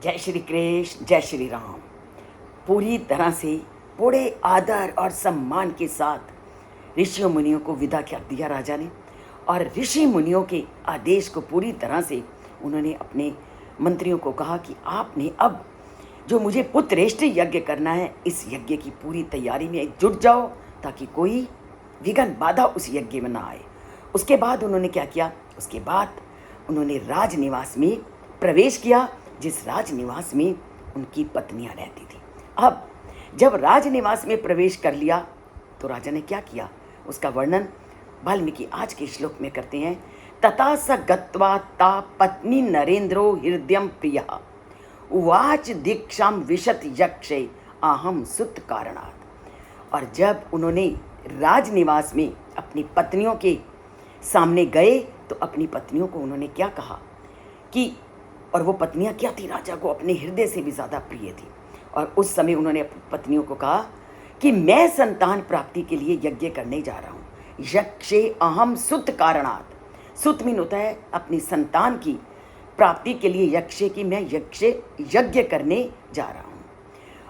जय श्री कृष्ण, जय श्री राम। पूरी तरह से बड़े आदर और सम्मान के साथ ऋषियों मुनियों को विदा कर दिया राजा ने। और ऋषि मुनियों के आदेश को पूरी तरह से उन्होंने अपने मंत्रियों को कहा कि आपने अब जो मुझे पुत्रेष्टि यज्ञ करना है, इस यज्ञ की पूरी तैयारी में जुट जाओ ताकि कोई विघ्न बाधा उस यज्ञ में ना आए। उसके बाद उन्होंने क्या किया? उसके बाद उन्होंने राजनिवास में प्रवेश किया, जिस राजनिवास में उनकी पत्नियां रहती थी। अब जब राजनिवास में प्रवेश कर लिया तो राजा ने क्या किया, उसका वर्णन वाल्मीकि आज के श्लोक में करते हैं। तथा स गत्वा ता पत्नी नरेंद्रो हृदयम प्रिया उवाच दीक्षाम विशत यक्षे अहम सुत कारणात्। और जब उन्होंने राजनिवास में अपनी पत्नियों के सामने गए तो अपनी पत्नियों को उन्होंने क्या कहा कि, और वो पत्नियां क्या थी, राजा को अपने हृदय से भी ज़्यादा प्रिय थी। और उस समय उन्होंने अपनी पत्नियों को कहा कि मैं संतान प्राप्ति के लिए यज्ञ करने जा रहा हूँ। यक्षे अहम सुत कारणात्। सुत मीन होता है अपनी संतान की प्राप्ति के लिए, यक्षे की मैं यज्ञ करने जा रहा हूँ।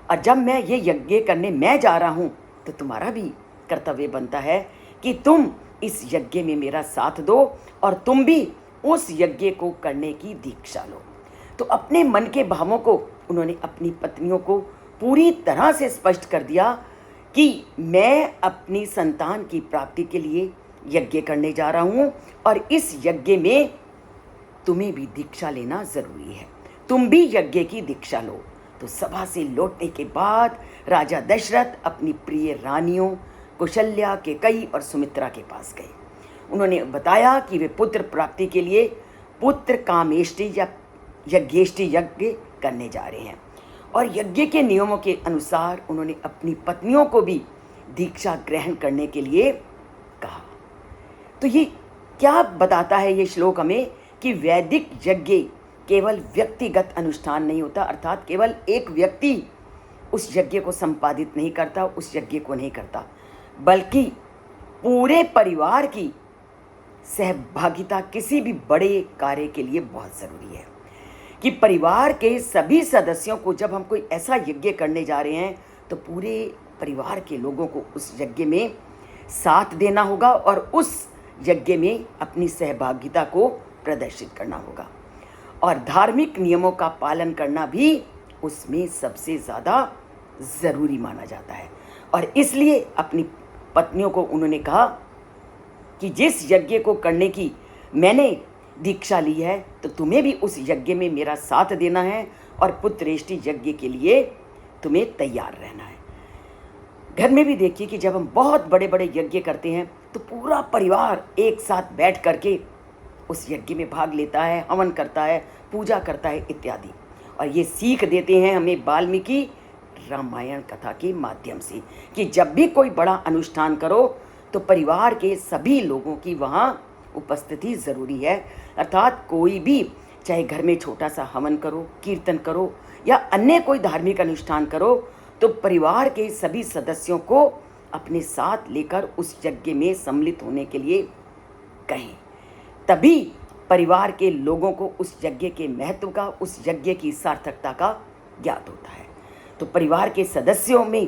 और जब मैं ये यज्ञ करने मैं जा रहा हूँ तो तुम्हारा भी कर्तव्य बनता है कि तुम इस यज्ञ में मेरा साथ दो और तुम भी उस यज्ञ को करने की दीक्षा लो। तो अपने मन के भावों को उन्होंने अपनी पत्नियों को पूरी तरह से स्पष्ट कर दिया कि मैं अपनी संतान की प्राप्ति के लिए यज्ञ करने जा रहा हूँ और इस यज्ञ में तुम्हें भी दीक्षा लेना जरूरी है, तुम भी यज्ञ की दीक्षा लो। तो सभा से लौटने के बाद राजा दशरथ अपनी प्रिय रानियों कौशल्या, कैकेयी और सुमित्रा के पास गए। उन्होंने बताया कि वे पुत्र प्राप्ति के लिए पुत्र कामेष्टि या यज्ञेष्टि यज्ञ करने जा रहे हैं। और यज्ञ के नियमों के अनुसार उन्होंने अपनी पत्नियों को भी दीक्षा ग्रहण करने के लिए कहा। तो ये क्या बताता है ये श्लोक हमें कि वैदिक यज्ञ केवल व्यक्तिगत अनुष्ठान नहीं होता, अर्थात केवल एक व्यक्ति उस यज्ञ को संपादित नहीं करता, उस यज्ञ को नहीं करता, बल्कि पूरे परिवार की सहभागिता किसी भी बड़े कार्य के लिए बहुत ज़रूरी है। कि परिवार के सभी सदस्यों को जब हम कोई ऐसा यज्ञ करने जा रहे हैं तो पूरे परिवार के लोगों को उस यज्ञ में साथ देना होगा और उस यज्ञ में अपनी सहभागिता को प्रदर्शित करना होगा। और धार्मिक नियमों का पालन करना भी उसमें सबसे ज़्यादा ज़रूरी माना जाता है। और इसलिए अपनी पत्नियों को उन्होंने कहा कि जिस यज्ञ को करने की मैंने दीक्षा ली है तो तुम्हें भी उस यज्ञ में मेरा साथ देना है और पुत्रेष्टि यज्ञ के लिए तुम्हें तैयार रहना है। घर में भी देखिए कि जब हम बहुत बड़े बड़े यज्ञ करते हैं तो पूरा परिवार एक साथ बैठ करके उस यज्ञ में भाग लेता है, हवन करता है, पूजा करता है इत्यादि। और ये सीख देते हैं हमें वाल्मीकि रामायण कथा के माध्यम से कि जब भी कोई बड़ा अनुष्ठान करो तो परिवार के सभी लोगों की वहाँ उपस्थिति ज़रूरी है। अर्थात कोई भी, चाहे घर में छोटा सा हवन करो, कीर्तन करो या अन्य कोई धार्मिक अनुष्ठान करो, तो परिवार के सभी सदस्यों को अपने साथ लेकर उस यज्ञ में सम्मिलित होने के लिए कहें। तभी परिवार के लोगों को उस यज्ञ के महत्व का, उस यज्ञ की सार्थकता का ज्ञात होता है। तो परिवार के सदस्यों में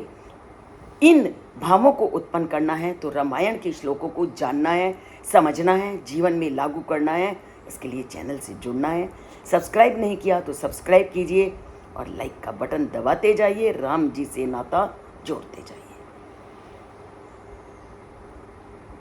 इन भावों को उत्पन्न करना है तो रामायण के श्लोकों को जानना है, समझना है, जीवन में लागू करना है। इसके लिए चैनल से जुड़ना है। सब्सक्राइब नहीं किया तो सब्सक्राइब कीजिए और लाइक का बटन दबाते जाइए, राम जी से नाता जोड़ते जाइए।